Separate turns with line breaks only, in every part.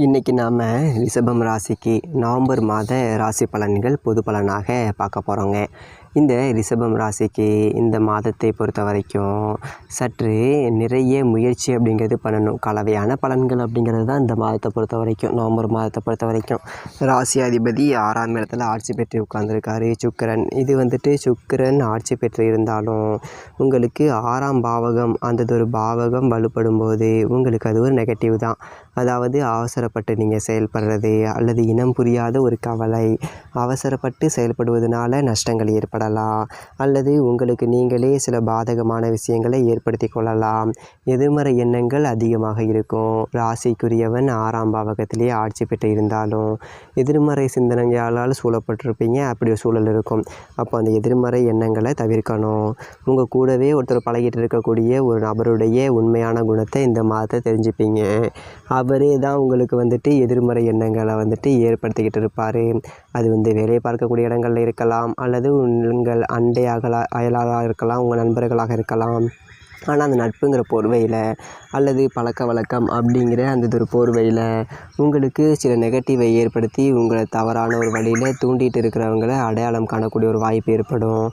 இன்றைக்கி நாம் ரிஷபம் ராசிக்கு நவம்பர் மாத ராசி பலன்கள் பொது பலனாக பார்க்க போகிறோங்க. இந்த ரிஷபம் ராசிக்கு இந்த மாதத்தை பொறுத்த வரைக்கும் சற்று நிறைய முயற்சி அப்படிங்கிறது பண்ணணும். கலவையான பலன்கள் அப்படிங்கிறது தான் இந்த மாதத்தை பொறுத்த வரைக்கும், நவம்பர் மாதத்தை பொறுத்த வரைக்கும். ராசி அதிபதி 6ஆம் இடத்துல ஆட்சி பெற்று உட்கார்ந்துருக்காரு சுக்கிரன். இது சுக்கிரன் ஆட்சி பெற்று இருந்தாலும் உங்களுக்கு 6ஆம் பாவகம் ஒரு பாவகம் வலுப்படும் போது உங்களுக்கு அது ஒரு நெகட்டிவ் தான். அதாவது அவசரப்பட்டு நீங்கள் செயல்படுறது அல்லது இனம் புரியாத ஒரு கவலை, அவசரப்பட்டு செயல்படுவதனால நஷ்டங்கள் ஏற்படலாம் அல்லது உங்களுக்கு நீங்களே சில பாதகமான விஷயங்களை ஏற்படுத்தி கொள்ளலாம். எதிர்மறை எண்ணங்கள் அதிகமாக இருக்கும். ராசிக்குரியவன் 6ஆம் பாவகத்திலேயே ஆட்சி பெற்று இருந்தாலும் எதிர்மறை சிந்தனைகளால் சூழப்பட்டிருப்பீங்க. அப்படி ஒரு சூழல் இருக்கும். அப்போ அந்த எதிர்மறை எண்ணங்களை தவிர்க்கணும். உங்கள் கூடவே ஒருத்தர் பழகிட்டு இருக்கக்கூடிய ஒரு நபருடைய உண்மையான குணத்தை இந்த மாதத்தை தெரிஞ்சுப்பீங்க. அவரே தான் உங்களுக்கு எதிர்மறை எண்ணங்களை ஏற்படுத்திக்கிட்டு இருப்பார். அது வேலை பார்க்கக்கூடிய இடங்களில் இருக்கலாம் அல்லது உங்கள் அயலாக இருக்கலாம், உங்கள் நண்பர்களாக இருக்கலாம். ஆனால் அந்த நட்புங்கிற போர்வையில் அல்லது பழக்க வழக்கம் அப்படிங்கிற ஒரு போர்வையில் உங்களுக்கு சில நெகட்டிவை ஏற்படுத்தி உங்களை தவறான ஒரு வழியில் தூண்டிகிட்டு இருக்கிறவங்களை அடையாளம் காணக்கூடிய ஒரு வாய்ப்பு ஏற்படும்.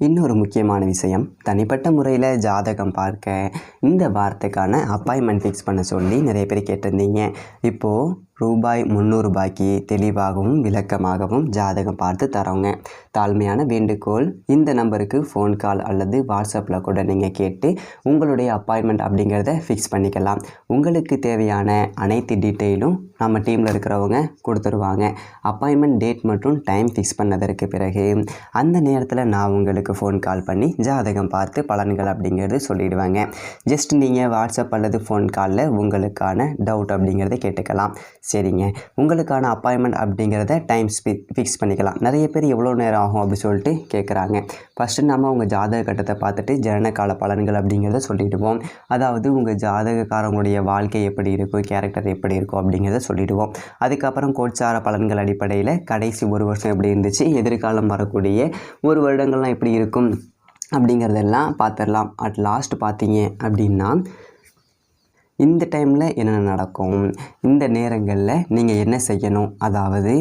இன்னொரு முக்கியமான விஷயம், தனிப்பட்ட முறையில் ஜாதகம் பார்க்க இந்த வாரத்துக்கான அப்பாயின்மெண்ட் ஃபிக்ஸ் பண்ண சொல்லி நிறைய பேர் கேட்டிருந்தீங்க. இப்போது ரூபாய் 300 தெளிவாகவும் விளக்கமாகவும் ஜாதகம் பார்த்து தரோங்க. தாழ்மையான வேண்டுகோள், இந்த நம்பருக்கு ஃபோன் கால் அல்லது வாட்ஸ்அப்பில் கூட நீங்கள் கேட்டு உங்களுடைய அப்பாயின்மெண்ட் அப்படிங்கிறத ஃபிக்ஸ் பண்ணிக்கலாம். உங்களுக்கு தேவையான அனைத்து டீட்டெயிலும் நம்ம டீமில் இருக்கிறவங்க கொடுத்துருவாங்க. அப்பாயின்மெண்ட் டேட் மற்றும் டைம் ஃபிக்ஸ் பண்ணதற்கு பிறகு அந்த நேரத்தில் நான் உங்களுக்கு ஃபோன் கால் பண்ணி ஜாதகம் பார்த்து பலன்கள் அப்படிங்கிறது சொல்லிடுவாங்க. ஜஸ்ட் நீங்கள் வாட்ஸ்அப் அல்லது ஃபோன் காலில் உங்களுக்கான டவுட் அப்படிங்கிறத கேட்டுக்கலாம். சரிங்க, உங்களுக்கான அப்பாயின்மெண்ட் அப்படிங்கிறத டைம் ஃபிக்ஸ் பண்ணிக்கலாம். நிறைய பேர் எவ்வளோ நேரம் ஆகும் அப்படி சொல்லிட்டு கேட்குறாங்க. ஃபஸ்ட்டு நம்ம உங்கள் ஜாதக கட்டத்தை பார்த்துட்டு ஜனனகால பலன்கள் அப்படிங்கிறத சொல்லிவிடுவோம். அதாவது உங்கள் ஜாதகக்காரங்களுடைய வாழ்க்கை எப்படி இருக்கும், கேரக்டர் எப்படி இருக்கும் அப்படிங்கிறத சொல்லிவிடுவோம். அதுக்கப்புறம் கோட்சார பலன்கள் அடிப்படையில் கடைசி ஒரு வருஷம் எப்படி இருந்துச்சு, எதிர்காலம் வரக்கூடிய ஒரு வருடங்கள்லாம் எப்படி இருக்கும் அப்படிங்கிறதெல்லாம் பார்த்துடலாம். அட் லாஸ்ட் பார்த்தீங்க அப்படின்னா இந்த டைமில் என்னென்ன நடக்கும், இந்த நேரங்களில் நீங்கள் என்ன செய்யணும், அதாவது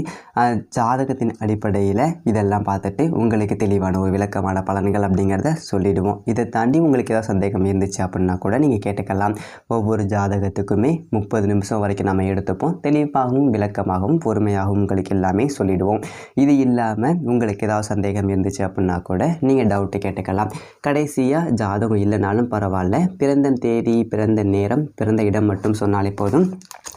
ஜாதகத்தின் அடிப்படையில் இதெல்லாம் பார்த்துட்டு உங்களுக்கு தெளிவான ஒரு விளக்கமான பலன்கள் அப்படிங்கிறத சொல்லிவிடுவோம். இதை தாண்டி உங்களுக்கு ஏதாவது சந்தேகம் இருந்துச்சு அப்படின்னா கூட நீங்கள் கேட்டுக்கலாம். ஒவ்வொரு ஜாதகத்துக்குமே 30 நிமிஷம் வரைக்கும் நம்ம எடுத்துப்போம். தெளிவாகவும் விளக்கமாகவும் பொறுமையாகவும் உங்களுக்கு எல்லாமே சொல்லிவிடுவோம். இது இல்லாமல் உங்களுக்கு ஏதாவது சந்தேகம் இருந்துச்சு அப்படின்னா கூட நீங்கள் டவுட்டு கேட்டுக்கலாம். கடைசியாக ஜாதகம் இல்லைனாலும் பரவாயில்ல, பிறந்த தேதி, பிறந்த நேரம், பிறந்த இடம் மட்டும் சொன்னாலே போதும்,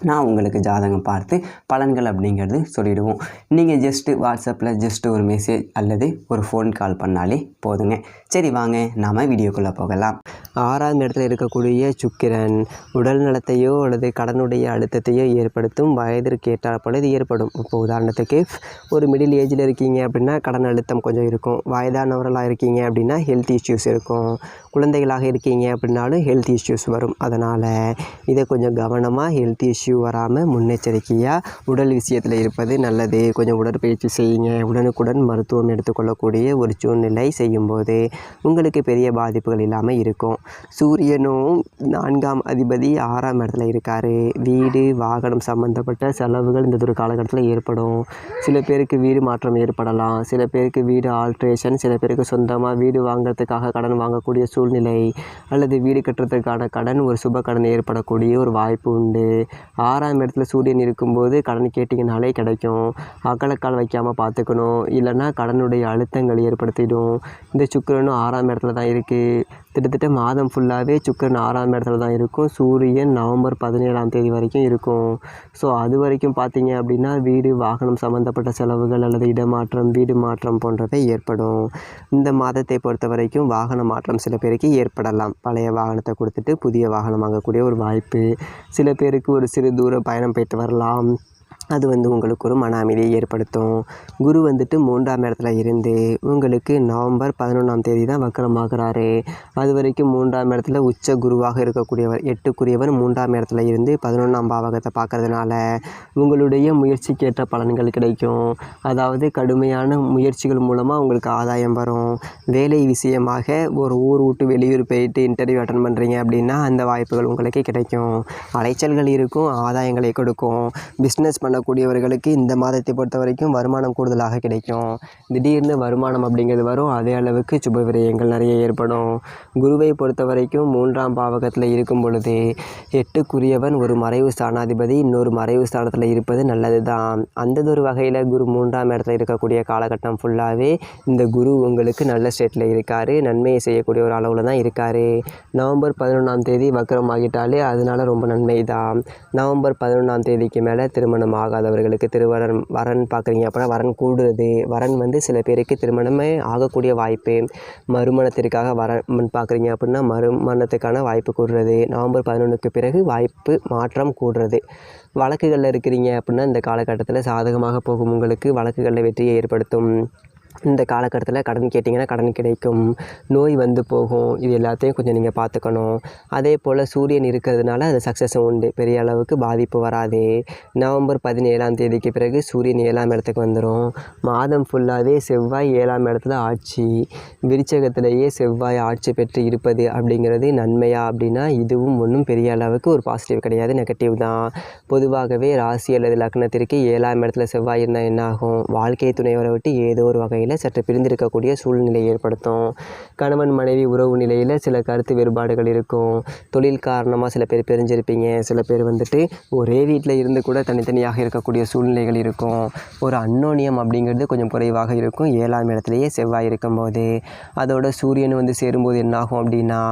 நான் உங்களுக்கு ஜாதகம் பார்த்து பலன்கள் அப்படிங்கிறது சொல்லிவிடுவோம். நீங்கள் ஜஸ்ட்டு வாட்ஸ்அப்பில் ஜஸ்ட்டு ஒரு மெசேஜ் அல்லது ஒரு ஃபோன் கால் பண்ணாலே போதுங்க. சரி, வாங்க நாம் வீடியோக்குள்ளே போகலாம். 6ஆம் இடத்துல இருக்கக்கூடிய சுக்கிரன் உடல் நலத்தையோ அல்லது கடனுடைய அழுத்தத்தையோ ஏற்படுத்தும். வயதிற்கு ஏற்றாற் போல இது ஏற்படும். இப்போ உதாரணத்துக்கு ஒரு மிடில் ஏஜில் இருக்கீங்க அப்படின்னா கடன் அழுத்தம் கொஞ்சம் இருக்கும். வயதானவர்களாக இருக்கீங்க அப்படின்னா ஹெல்த் இஷ்யூஸ் இருக்கும். குழந்தைகளாக இருக்கீங்க அப்படின்னாலும் ஹெல்த் இஷ்யூஸ் வரும். அதனால் இதை கொஞ்சம் கவனமாக ஹெல்த் இஷ்யூ வராமல் முன்னெச்சரிக்கையாக உடல் விஷயத்தில் இருப்பது நல்லது. கொஞ்சம் உடற்பயிற்சி செய்யுங்க. உடனுக்குடன் மருத்துவம் எடுத்துக்கொள்ளக்கூடிய ஒரு சூழ்நிலை செய்யும்போது உங்களுக்கு பெரிய பாதிப்புகள் இல்லாமல் இருக்கும். சூரியனும் 4ஆம் அதிபதி 6ஆம் இடத்துல இருக்கார். வீடு வாகனம் சம்மந்தப்பட்ட செலவுகள் இந்த ஒரு காலகட்டத்தில் ஏற்படும். சில பேருக்கு வீடு மாற்றம் ஏற்படலாம், சில பேருக்கு வீடு ஆல்ட்ரேஷன், சில பேருக்கு சொந்தமாக வீடு வாங்கிறதுக்காக கடன் வாங்கக்கூடிய சூழ்நிலை அல்லது வீடு கட்டுறதுக்கான கடன், ஒரு சுப கடன் ஏற்படக்கூடிய ஒரு வாய்ப்பு உண்டு. 6ஆம் இடத்துல சூரியன் இருக்கும்போது கடன் கேட்டிங்கனாலே கிடைக்கும். அகலக்கால் வைக்காமல் பார்த்துக்கணும், இல்லைன்னா கடனுடைய அழுத்தங்கள் ஏற்படுத்திடும். இந்த சுக்கிரனும் 6ஆம் இடத்துல தான் இருக்குது. கிட்டத்தட்ட மாதம் ஃபுல்லாகவே சுக்கிரன் 6ஆம் இடத்துல தான் இருக்கும். சூரியன் நவம்பர் 17ஆம் தேதி வரைக்கும் இருக்கும். ஸோ அது வரைக்கும் பார்த்தீங்க அப்படின்னா வீடு வாகனம் சம்மந்தப்பட்ட செலவுகள் அல்லது இடமாற்றம், வீடு மாற்றம் போன்றவை ஏற்படும். இந்த மாதத்தை பொறுத்த வரைக்கும் வாகன மாற்றம் சில பேருக்கு ஏற்படலாம். பழைய வாகனத்தை கொடுத்துட்டு புதிய வாகனம் வாங்கக்கூடிய ஒரு வாய்ப்பு. சில பேருக்கு ஒரு சிறு தூர பயணம் போய்ட்டு வரலாம். அது உங்களுக்கு ஒரு மன அமைதியை ஏற்படுத்தும். குரு 3ஆம் இடத்துல இருந்து உங்களுக்கு நவம்பர் 11ஆம் தேதி தான் வக்ரமாகிறாரு. அது வரைக்கும் 3ஆம் இடத்துல உச்ச குருவாக இருக்கக்கூடியவர், 8க்குரியவர் 3ஆம் இடத்துல இருந்து 11ஆம் பாவகத்தை பார்க்கறதுனால உங்களுடைய முயற்சிக்கேற்ற பலன்கள் கிடைக்கும். அதாவது கடுமையான முயற்சிகள் மூலமாக உங்களுக்கு ஆதாயம் வரும். வேலை விஷயமாக ஒரு ஊர் விட்டு வெளியூர் போயிட்டு இன்டர்வியூ அட்டன் பண்ணுறீங்க அப்படின்னா அந்த வாய்ப்புகள் உங்களுக்கு கிடைக்கும். அலைச்சல்கள் இருக்கும், ஆதாயங்களை கொடுக்கும். பிஸ்னஸ் பண்ணக்கூடியவர்களுக்கு இந்த மாதத்தை பொறுத்த வரைக்கும் வருமானம் கூடுதலாக கிடைக்கும். திடீர்னு வருமானம் அப்படிங்கிறது வரும். அதே அளவுக்கு சுப விரயங்கள் நிறைய ஏற்படும். குருவை பொறுத்த வரைக்கும் 3ஆம் பாவகத்தில் இருக்கும் பொழுது 8க்குரியவன் ஒரு மறைவு ஸ்தானாதிபதி, இன்னொரு மறைவு ஸ்தானத்தில் இருப்பது நல்லது தான். அந்ததொரு வகையில் குரு 3ஆம் இடத்துல இருக்கக்கூடிய காலகட்டம் ஃபுல்லாகவே இந்த குரு உங்களுக்கு நல்ல ஸ்டேட்டில் இருக்கார். நன்மையை செய்யக்கூடிய ஒரு அளவில் தான் இருக்கார். நவம்பர் 11ஆம் தேதி வக்ரம் ஆகிட்டாலே அதனால ரொம்ப நன்மை தான். நவம்பர் 11ஆம் தேதிக்கு மேலே திருமணம் ஆகாதவர்களுக்கு வரன் பார்க்குறீங்க அப்படின்னா வரன் கூடுறது. வரன் சில பேருக்கு திருமணமே ஆகக்கூடிய வாய்ப்பு. மறுமணத்திற்காக வரன் பார்க்குறீங்க அப்படின்னா மறுமணத்துக்கான வாய்ப்பு கூடுறது. நவம்பர் 11க்கு பிறகு வாய்ப்பு மாற்றம் கூடுறது. வழக்குகளில் இருக்கிறீங்க அப்படின்னா இந்த காலகட்டத்தில் சாதகமாக போகும். உங்களுக்கு வழக்குகளில் வெற்றியை ஏற்படுத்தும். இந்த காலகட்டத்தில் கடன் கேட்டிங்கன்னா கடன் கிடைக்கும். நோய் போகும். இது எல்லாத்தையும் கொஞ்சம் நீங்கள் பார்த்துக்கணும். அதே போல் சூரியன் இருக்கிறதுனால அது சக்ஸஸும் உண்டு. பெரிய அளவுக்கு பாதிப்பு வராது. நவம்பர் 17ஆம் தேதிக்கு பிறகு சூரியன் 7ஆம் இடத்துக்கு வந்துடும். மாதம் ஃபுல்லாகவே செவ்வாய் 7ஆம் இடத்துல ஆட்சி. விருச்சகத்திலேயே செவ்வாய் ஆட்சி பெற்று இருப்பது அப்படிங்கிறது நன்மையா அப்படின்னா இதுவும் ஒன்றும் பெரிய அளவுக்கு ஒரு பாசிட்டிவ் கிடையாது, நெகட்டிவ் தான். பொதுவாகவே ராசி அல்லது லக்னத்திற்கு 7ஆம் இடத்துல செவ்வாய் இருந்தால் என்ன ஆகும்? வாழ்க்கை துணைவரை விட்டு ஏதோ ஒரு வகையில் சற்று பிரிந்திருக்கக்கூடிய சூழ்நிலை ஏற்படுத்தும். கணவன் மனைவி உறவு நிலையில் சில கருத்து வேறுபாடுகள் இருக்கும். தொழில் காரணமாக சில பேர் பிரிஞ்சிருப்பீங்க. சில பேர் ஒரே வீட்டில் இருந்து கூட தனித்தனியாக இருக்கக்கூடிய சூழ்நிலைகள் இருக்கும். ஒரு அன்னோனியம் அப்படிங்கிறது கொஞ்சம் குறைவாக இருக்கும் 7ஆம் இடத்துலையே செவ்வாய் இருக்கும்போது. அதோட சூரியன் சேரும்போது என்னாகும் அப்படின்னா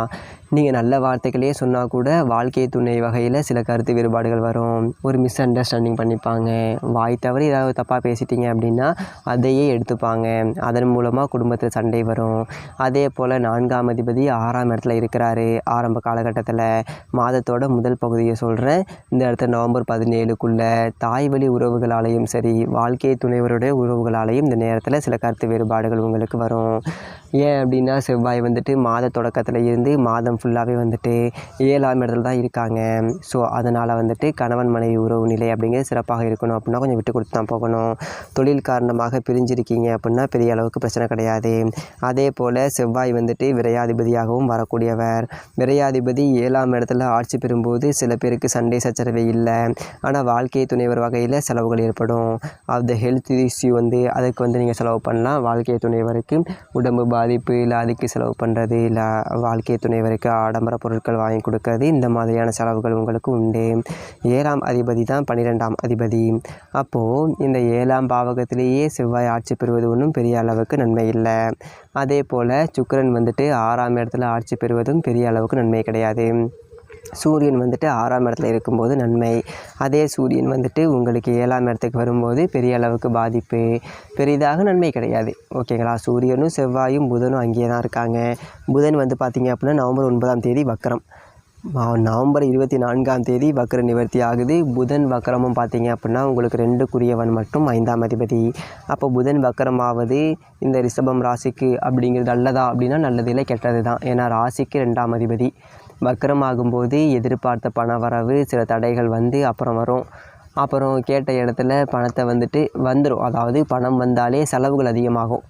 நீங்கள் நல்ல வார்த்தைகளே சொன்னால் கூட வாழ்க்கை துணை வகையில் சில கருத்து வேறுபாடுகள் வரும். ஒரு மிஸ் அண்டர்ஸ்டாண்டிங் பண்ணிப்பாங்க. வாய் தவறி ஏதாவது தப்பாக பேசிட்டீங்க அப்படின்னா அதையே எடுத்துப்பாங்க. அதன் மூலமாக குடும்பத்தில் சண்டை வரும். அதே போல் 4ஆம் அதிபதி 6ஆம் இடத்துல இருக்கிறாரு. ஆரம்ப காலகட்டத்தில் மாதத்தோட முதல் பகுதியை சொல்கிறேன். இந்த இடத்துல நவம்பர் 17க்குள்ளே தாய் வழி உறவுகளாலேயும் சரி, வாழ்க்கை துணைவருடைய உறவுகளாலேயும் இந்த நேரத்தில் சில கருத்து வேறுபாடுகள் உங்களுக்கு வரும். ஏன் அப்படின்னா செவ்வாய் மாத தொடக்கத்தில் இருந்து மாதம் ஃபுல்லாகவே 7ஆம் இடத்துல தான் இருக்காங்க. ஸோ அதனால் கணவன் மனைவி உறவு நிலை அப்படிங்கிறது சிறப்பாக இருக்கணும் அப்படின்னா கொஞ்சம் விட்டு கொடுத்து தான் போகணும். தொழில் காரணமாக பிரிஞ்சிருக்கீங்க அப்படின்னா பெரிய அளவுக்கு பிரச்சனை கிடையாது. அதே போல் செவ்வாய் விரையாதிபதியாகவும் வரக்கூடியவர். விரையாதிபதி 7ஆம் இடத்துல ஆட்சி பெறும்போது சில பேருக்கு சண்டை சச்சரவே இல்லை. ஆனால் வாழ்க்கை துணைவர் வகையில் செலவுகள் ஏற்படும். அந்த ஹெல்த் இஷ்யூ அதுக்கு நீங்கள் செலவு பண்ணலாம். வாழ்க்கை துணைவருக்கு உடம்பு பாதிப்பு இல்லை அதுக்கு செலவு பண்ணுறது, இல்லை வாழ்க்கை துணைவருக்கு ஆடம்பர பொருட்கள் வாங்கி கொடுக்கறது, இந்த மாதிரியான செலவுகள் உங்களுக்கு உண்டு. 7ஆம் அதிபதி தான் 12ஆம் அதிபதி. அப்போது இந்த 7ஆம் பாவகத்திலேயே செவ்வாய் ஆட்சி பெறுவது ஒன்றும் பெரிய அளவுக்கு நன்மை இல்லை. அதே போல் சுக்கிரன் 6ஆம் இடத்துல ஆட்சி பெறுவதும் பெரிய அளவுக்கு நன்மை கிடையாது. சூரியன் 6ஆம் இடத்துல இருக்கும்போது நன்மை. அதே சூரியன் உங்களுக்கு 7ஆம் இடத்துக்கு வரும்போது பெரிய அளவுக்கு பாதிப்பு, பெரிதாக நன்மை கிடையாது. ஓகேங்களா? சூரியனும் செவ்வாயும் புதனும் அங்கேயே தான் இருக்காங்க. புதன் பார்த்திங்க அப்படின்னா நவம்பர் 9ஆம் தேதி வக்ரம். நவம்பர் 24ஆம் தேதி வக்ர நிவர்த்தி ஆகுது. புதன் வக்ரமும் பார்த்திங்க அப்படின்னா உங்களுக்கு 2க்குரியவன் மட்டும் 5ஆம் அதிபதி. அப்போ புதன் வக்ரமாவது இந்த ரிஷபம் ராசிக்கு அப்படிங்கிறது நல்லதா அப்படின்னா நல்லது இல்லை, கெட்டது தான். ஏன்னா ராசிக்கு 2ஆம் அதிபதி. வக்ரமாகும்போது எதிர்பார்த்த பண வரவு சில தடைகள் அப்புறம் வரும். அப்புறம் கேட்ட இடத்துல பணத்தை வந்துடும். அதாவது பணம் வந்தாலே செலவுகள் அதிகமாகும்.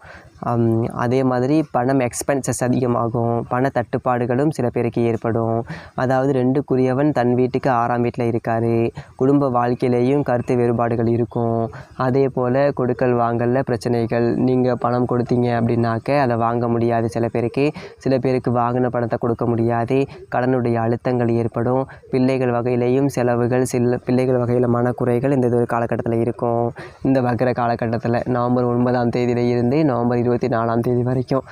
அதே மாதிரி பணம் எக்ஸ்பென்சஸ் அதிகமாகும். பண தட்டுப்பாடுகளும் சில பேருக்கு ஏற்படும். அதாவது 2க்குரியவன் தன் வீட்டுக்கு 6ஆம் வீட்டில் இருக்கார். குடும்ப வாழ்க்கையிலேயும் கருத்து வேறுபாடுகள் இருக்கும். அதே போல் கொடுக்கல் வாங்கலில் பிரச்சனைகள். நீங்கள் பணம் கொடுத்தீங்க அப்படின்னாக்க அதை வாங்க முடியாது சில பேருக்கு. சில பேருக்கு வாங்கின பணத்தை கொடுக்க முடியாது. கடனுடைய அழுத்தங்கள் ஏற்படும். பிள்ளைகள் வகையிலேயும் செலவுகள், சில பிள்ளைகள் வகையில் மனக்குறைகள் இந்த ஒரு காலகட்டத்தில் இருக்கும். இந்த வக்ர காலகட்டத்தில் நவம்பர் 9ஆம் தேதியிலிருந்து நவம்பர் 24ஆம் தேதி வரைக்கும்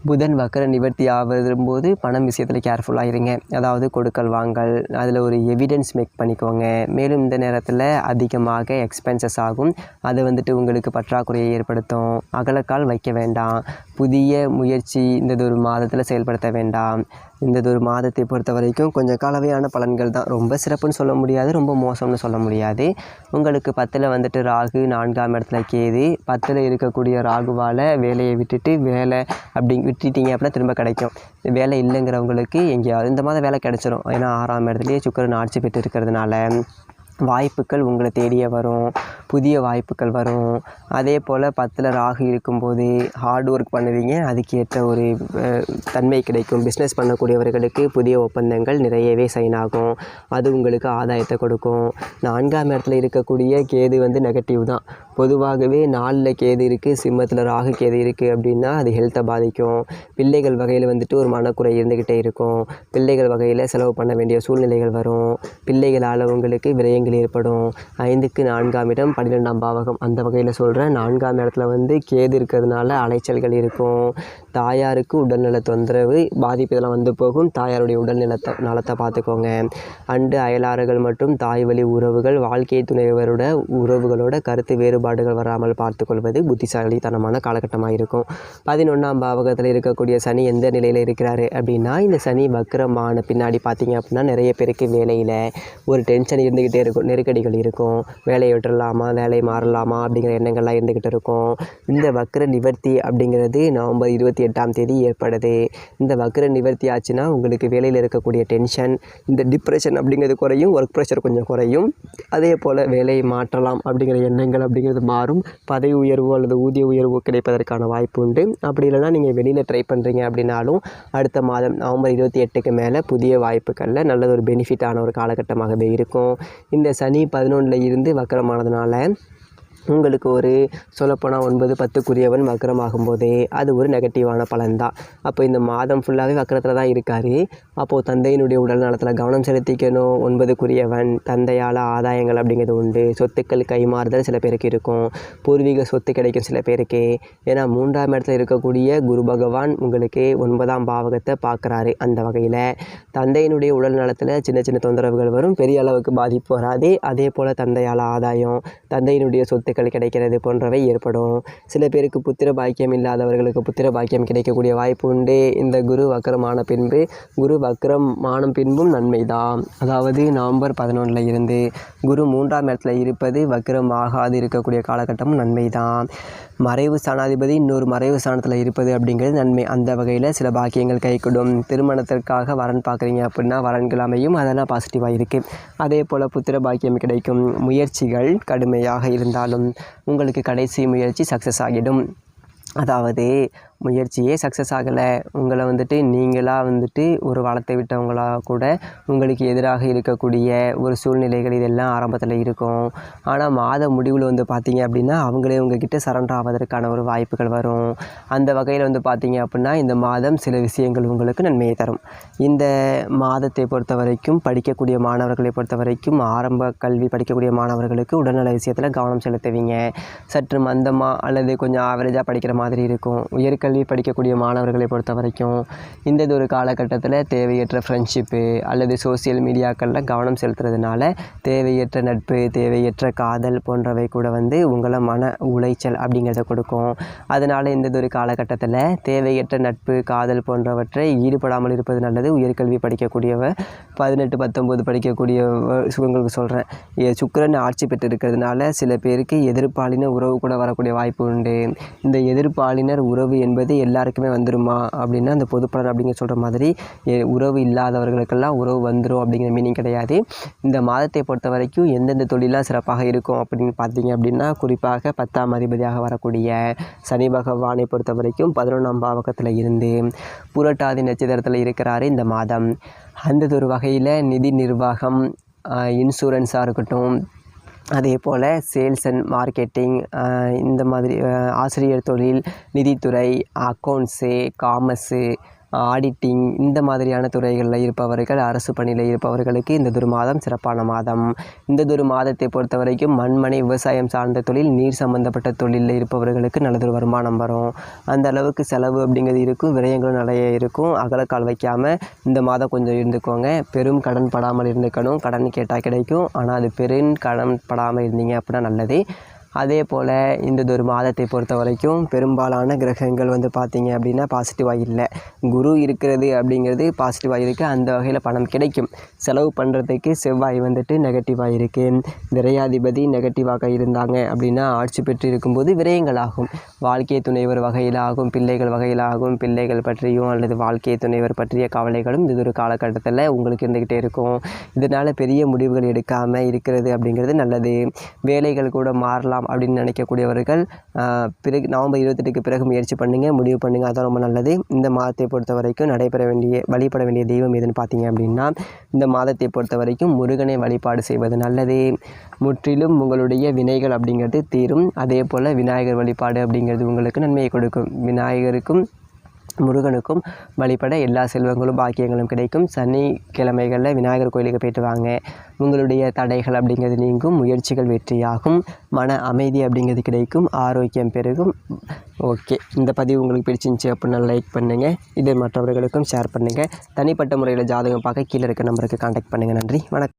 புதன் வக்ர நிவர்த்தி ஆகும்போது பணம் விஷயத்தில் கேர்ஃபுல்லாக இருங்க. அதாவது கொடுக்கல் வாங்கல் அதில் ஒரு எவிடன்ஸ் மேக் பண்ணிக்கோங்க. மேலும் இந்த நேரத்தில் அதிகமாக எக்ஸ்பென்சஸ் ஆகும். அது உங்களுக்கு பற்றாக்குறையை ஏற்படுத்தும். அகலக்கால் வைக்க வேண்டாம். புதிய முயற்சி இந்த ஒரு மாதத்தில் செயல்படுத்த வேண்டாம். இந்ததொரு மாதத்தை பொறுத்த வரைக்கும் கொஞ்சம் கலவையான பலன்கள் தான். ரொம்ப சிறப்புன்னு சொல்ல முடியாது, ரொம்ப மோசம்னு சொல்ல முடியாது. உங்களுக்கு 10ல் வந்துட்டு ராகு, 4ஆம் இடத்துல கேது. 10ல் இருக்கக்கூடிய ராகுவால் வேலையை விட்டுட்டு வேலை விட்டுட்டீங்க அப்படின்னா திரும்ப கிடைக்கும். வேலை இல்லைங்கிறவங்களுக்கு எங்கேயாவது இந்த மாதம் வேலை கிடைச்சிரும். ஏன்னா 6ஆம் இடத்துலையே சுக்கிரன் ஆட்சி பெற்று இருக்கிறதுனால வாய்ப்புகள் உங்களை தேடியே வரும், புதிய வாய்ப்புகள் வரும். அதே போல் 10ல் ராகு இருக்கும்போது ஹார்ட் ஒர்க் பண்ணுவீங்க, அதுக்கேற்ற ஒரு தன்மை கிடைக்கும். பிஸ்னஸ் பண்ணக்கூடியவர்களுக்கு புதிய ஒப்பந்தங்கள் நிறையவே சைன் ஆகும், அது உங்களுக்கு ஆதாயத்தை கொடுக்கும். 4ஆம் இடத்துல இருக்கக்கூடிய கேது நெகட்டிவ் தான். பொதுவாகவே 4ல் கேது இருக்குது, சிம்மத்தில் ராகு கேது இருக்குது அப்படின்னா அது ஹெல்த்தை பாதிக்கும். பிள்ளைகள் வகையில் ஒரு மனக்குறை இருந்துக்கிட்டே இருக்கும். பிள்ளைகள் வகையில் செலவு பண்ண வேண்டிய சூழ்நிலைகள் வரும். பிள்ளைகளால் உங்களுக்கு விரயங்கள் ஏற்படும். 5க்கு 4ஆம் இடம் 12ஆம் பாவகம். அந்த வகையில் சொல்கிறேன். 4ஆம் இடத்துல கேது இருக்கிறதுனால அலைச்சல்கள் இருக்கும். தாயாருக்கு உடல்நல தொந்தரவு பாதிப்பு இதெல்லாம் போகும். தாயாருடைய நலத்தை பார்த்துக்கோங்க. அயலாறுகள் மற்றும் தாய் வழி உறவுகள், வாழ்க்கை துணைவரோட உறவுகளோட கருத்து வேறுபாடுகள் வராமல் பார்த்துக்கொள்வது புத்திசாலித்தனமான காலகட்டமாக இருக்கும். 11ஆம் பாவகத்தில் இருக்கக்கூடிய சனி எந்த நிலையில் இருக்கிறாரு அப்படின்னா, இந்த சனி வக்ரமான பின்னாடி பார்த்தீங்க அப்படின்னா நிறைய பேருக்கு வேலையில் ஒரு டென்ஷன் இருந்துக்கிட்டே இருக்கும், நெருக்கடிகள் இருக்கும். வேலையை விட்டுடலாமா, வேலையை மாறலாமா அப்படிங்கிற எண்ணங்கள்லாம் இருந்துக்கிட்டு இருக்கும். இந்த வக்ர நிவர்த்தி அப்படிங்கிறது நவம்பர் 28ஆம் தேதி ஏற்படுது. இந்த வக்ர நிவர்த்தி ஆச்சுன்னா உங்களுக்கு வேலையில் இருக்கக்கூடிய டென்ஷன், இந்த டிப்ரெஷன் அப்படிங்கிறது குறையும், ஒர்க் ப்ரெஷர் கொஞ்சம் குறையும். அதே போல் வேலையை மாற்றலாம் அப்படிங்கிற எண்ணங்கள் அப்படிங்கிறது மாறும். பதவி உயர்வோ அல்லது ஊதிய உயர்வோ கிடைப்பதற்கான வாய்ப்பு உண்டு. அப்படி இல்லைனா நீங்கள் வெளியில் ட்ரை பண்ணுறீங்க அப்படின்னாலும் அடுத்த மாதம் நவம்பர் 28க்கு மேலே புதிய வாய்ப்புகளில் நல்லது ஒரு பெனிஃபிட்டான ஒரு காலகட்டமாகவே இருக்கும். இந்த சனி 11ல் இருந்து வக்கரமானதுனால உங்களுக்கு ஒரு சொல்லப்போனால் 9, 10க்குரியவன் வக்கரமாகும் போதே அது ஒரு நெகட்டிவான பலன் தான். அப்போ இந்த மாதம் ஃபுல்லாகவே வக்கரத்தில் தான் இருக்கார். அப்போது தந்தையினுடைய உடல் நலத்தில் கவனம் செலுத்திக்கணும். 9க்குரியவன் தந்தையால் ஆதாயங்கள் அப்படிங்கிறது உண்டு. சொத்துக்கள் கைமாறுதல் சில பேருக்கு இருக்கும். பூர்வீக சொத்து கிடைக்கும் சில பேருக்கு. ஏன்னா 3ஆம் இடத்துல இருக்கக்கூடிய குரு பகவான் உங்களுக்கு 9ஆம் பாவகத்தை பார்க்குறாரு. அந்த வகையில் தந்தையினுடைய உடல் நலத்தில் சின்ன சின்ன தொந்தரவுகள் வரும், பெரிய அளவுக்கு பாதிப்பு வராது. அதே போல் தந்தையால் ஆதாயம், தந்தையினுடைய சொத்துக்கள் கிடைக்கிறது போன்றவை ஏற்படும். சில பேருக்கு புத்திர பாக்கியம் இல்லாதவர்களுக்கு புத்திர பாக்கியம் கிடைக்கக்கூடிய வாய்ப்பு உண்டு. இந்த குரு வக்கரமான பின்பும் நன்மை தான். அதாவது நவம்பர் 11ல் இருந்து குரு 3ஆம் இடத்துல இருப்பது வக்கரம் ஆகாது இருக்கக்கூடிய காலகட்டமும் நன்மை தான். மறைவு ஸ்தானாதிபதி இன்னொரு மறைவு ஸ்தானத்தில் இருப்பது அப்படிங்கிறது நன்மை. அந்த வகையில் சில பாக்கியங்கள் கைகூடும். திருமணத்திற்காக வரன் பார்க்குறீங்க அப்படின்னா வரன்கள் அமையும், அதெல்லாம் பாசிட்டிவாக இருக்குது. அதே போல் புத்திர பாக்கியம் கிடைக்கும். முயற்சிகள் கடுமையாக இருந்தாலும் உங்களுக்கு கடைசி முயற்சி சக்ஸஸ் ஆகிடும். அதாவது முயற்சியே சக்ஸஸ் ஆகலை, உங்களை நீங்களாக ஒரு வளத்தை விட்டவங்களாக கூட உங்களுக்கு எதிராக இருக்கக்கூடிய ஒரு சூழ்நிலைகள் இதெல்லாம் ஆரம்பத்தில் இருக்கும். ஆனால் மாத முடிவில் பார்த்தீங்க அப்படின்னா அவங்களே உங்ககிட்ட சரண்டர் ஆவதற்கான ஒரு வாய்ப்புகள் வரும். அந்த வகையில் பார்த்தீங்க அப்படின்னா இந்த மாதம் சில விஷயங்கள் உங்களுக்கு நன்மையை தரும். இந்த மாதத்தை பொறுத்த வரைக்கும் படிக்கக்கூடிய மாணவர்களை பொறுத்த வரைக்கும் ஆரம்ப கல்வி படிக்கக்கூடிய மாணவர்களுக்கு உடல்நல விஷயத்தில் கவனம் செலுத்துவீங்க. சற்று மந்தமாக அல்லது கொஞ்சம் ஆவரேஜாக படிக்கிற மாதிரி இருக்கும். உயர்கல்வி படிக்கக்கூடிய மாணவர்களை பொறுத்த வரைக்கும் இந்த ஒரு காலகட்டத்தில் தேவையற்ற ஃப்ரெண்ட்ஷிப்பு அல்லது சோசியல் மீடியாக்களில் கவனம் செலுத்துறதுனால தேவையற்ற நட்பு, தேவையற்ற காதல் போன்றவை கூட உங்களை மன உளைச்சல் அப்படிங்கிறத கொடுக்கும். அதனால் இந்த ஒரு காலகட்டத்தில் தேவையற்ற நட்பு, காதல் போன்றவற்றை ஈடுபடாமல் இருப்பது நல்லது. உயர்கல்வி படிக்கக்கூடியவர் 18, 19 படிக்கக்கூடிய உங்களுக்கு சொல்கிறேன், சுக்கிரன் ஆட்சி பெற்று இருக்கிறதுனால சில பேருக்கு எதிர்ப்பாலின உறவு கூட வரக்கூடிய வாய்ப்பு உண்டு. இந்த எதிர்ப்பாலினர் உறவு என்பது எல்லாருக்குமே வந்துடுமா அப்படின்னா அந்த பொதுப்பலன் அப்படிங்கிற சொல்கிற மாதிரி உறவு இல்லாதவர்களுக்கெல்லாம் உறவு வந்துடும் அப்படிங்கிற மீனிங் கிடையாது. இந்த மாதத்தை பொறுத்த வரைக்கும் எந்தெந்த தொழிலாக சிறப்பாக இருக்கும் அப்படின்னு பார்த்தீங்க அப்படின்னா குறிப்பாக 10ஆம் அதிபதியாக வரக்கூடிய சனி பகவானை பொறுத்த வரைக்கும் 11ஆம் பாவகத்தில் இருந்து புரட்டாதி நட்சத்திரத்தில் இருக்கிறாரு இந்த மாதம். அந்த ஒரு வகையில் நிதி நிர்வாகம், இன்சூரன்ஸாக இருக்கட்டும், அதே போல் சேல்ஸ் அண்ட் மார்க்கெட்டிங், இந்த மாதிரி ஆசிரியர் தொழில், நிதித்துறை, அக்கௌண்ட்ஸு, காமர்ஸு, ஆடிட்டிங் இந்த மாதிரியான துறைகளில் இருப்பவர்கள், அரசு பணியில் இருப்பவர்களுக்கு இந்த ஒரு மாதம் சிறப்பான மாதம். இந்த ஒரு மாதத்தை பொறுத்த வரைக்கும் மண்மனை விவசாயம் சார்ந்த தொழில், நீர் சம்பந்தப்பட்ட தொழிலில் இருப்பவர்களுக்கு நல்லதொரு வருமானம் வரும். அந்த அளவுக்கு செலவு அப்படிங்கிறது இருக்கும், விரயங்களும் நிறைய இருக்கும். அகலக்கால் வைக்காமல் இந்த மாதம் கொஞ்சம் இருந்துக்கோங்க. பெரும் கடன் படாமல் இருந்துக்கணும். கடன் கேட்டால் கிடைக்கும், ஆனால் அது பெரும் கடன் படாமல் இருந்தீங்க அப்படின்னா நல்லது. அதே போல் இந்ததொரு மாதத்தை பொறுத்த வரைக்கும் பெரும்பாலான கிரகங்கள் வந்து பார்த்திங்க அப்படின்னா பாசிட்டிவாக இல்லை. குரு இருக்கிறது அப்படிங்கிறது பாசிட்டிவாக இருக்குது. அந்த வகையில் பணம் கிடைக்கும். செலவு பண்ணுறதுக்கு செவ்வாய் வந்துட்டு நெகட்டிவாக இருக்குது. விரையாதிபதி நெகட்டிவாக இருந்தாங்க அப்படின்னா ஆட்சி பெற்று இருக்கும்போது விரயங்கள் ஆகும். வாழ்க்கை துணைவர் வகையில் ஆகும், பிள்ளைகள் வகையில் ஆகும். பிள்ளைகள் பற்றியும் அல்லது வாழ்க்கை துணைவர் பற்றிய கவலைகளும் இது ஒரு காலகட்டத்தில் உங்களுக்கு இருந்துக்கிட்டே இருக்கும். இதனால் பெரிய முடிவுகள் எடுக்காமல் இருக்கிறது அப்படிங்கிறது நல்லது. வேலைகள் கூட மாறலாம் அப்படின்னு நினைக்கக்கூடியவர்கள் பிறகு நவம்பர் 28க்கு பிறகு முயற்சி பண்ணுங்கள், முடிவு பண்ணுங்கள். அதான் ரொம்ப நல்லது. இந்த மாதத்தை பொறுத்த வரைக்கும் வழிபட வேண்டிய தெய்வம் எதுன்னு பார்த்தீங்க அப்படின்னா, இந்த மாதத்தை பொறுத்த வரைக்கும் முருகனை வழிபாடு செய்வது நல்லது. முற்றிலும் உங்களுடைய வினைகள் அப்படிங்கிறது தீரும். அதே போல் விநாயகர் வழிபாடு அப்படிங்கிறது உங்களுக்கு நன்மையை கொடுக்கும். விநாயகருக்கும் முருகனுக்கும் வழிபட எல்லா செல்வங்களும் பாக்கியங்களும் கிடைக்கும். சனிக்கிழமைகளில் விநாயகர் கோயிலுக்கு போய்ட்டு வாங்க. உங்களுடைய தடைகள் அப்படிங்கிறது நீங்கும், முயற்சிகள் வெற்றியாகும், மன அமைதி அப்படிங்கிறது கிடைக்கும், ஆரோக்கியம் பெருகும். ஓகே, இந்த பதிவு உங்களுக்கு பிடிச்சிருந்துச்சி அப்படின்னா லைக் பண்ணுங்கள். இதை மற்றவர்களுக்கும் ஷேர் பண்ணுங்கள். தனிப்பட்ட முறையில் ஜாதகம் பார்க்க கீழே இருக்க நம்பருக்கு கான்டாக்ட் பண்ணுங்கள். நன்றி, வணக்கம்.